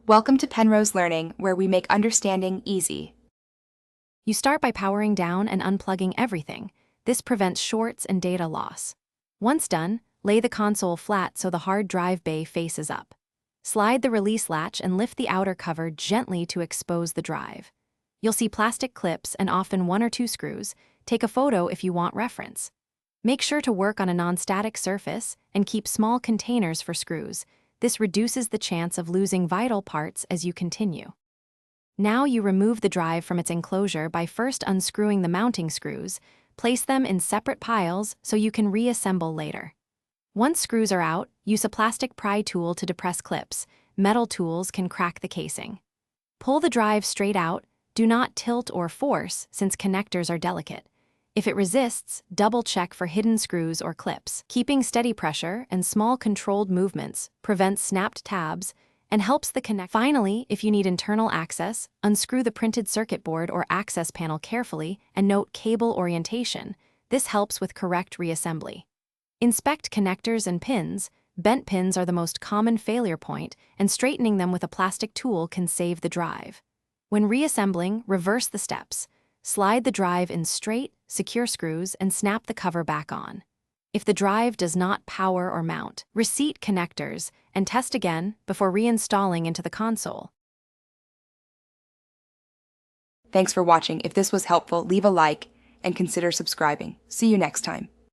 Welcome to Penrose Learning, where we make understanding easy. You start by powering down and unplugging everything. This prevents shorts and data loss. Once done, lay the console flat so the hard drive bay faces up. Slide the release latch and lift the outer cover gently to expose the drive. You'll see plastic clips and often 1 or 2 screws. Take a photo if you want reference. Make sure to work on a non-static surface and keep small containers for screws. This reduces the chance of losing vital parts as you continue. Now you remove the drive from its enclosure by first unscrewing the mounting screws. Place them in separate piles so you can reassemble later. Once screws are out, use a plastic pry tool to depress clips. Metal tools can crack the casing. Pull the drive straight out. Do not tilt or force since connectors are delicate. If it resists, double-check for hidden screws or clips. Keeping steady pressure and small controlled movements prevents snapped tabs and helps the connect. Finally, if you need internal access, unscrew the printed circuit board or access panel carefully and note cable orientation. This helps with correct reassembly. Inspect connectors and pins. Bent pins are the most common failure point, and straightening them with a plastic tool can save the drive. When reassembling, reverse the steps. Slide the drive in straight, secure screws and snap the cover back on. If the drive does not power or mount, reseat connectors and test again before reinstalling into the console. Thanks for watching. If this was helpful, leave a like and consider subscribing. See you next time.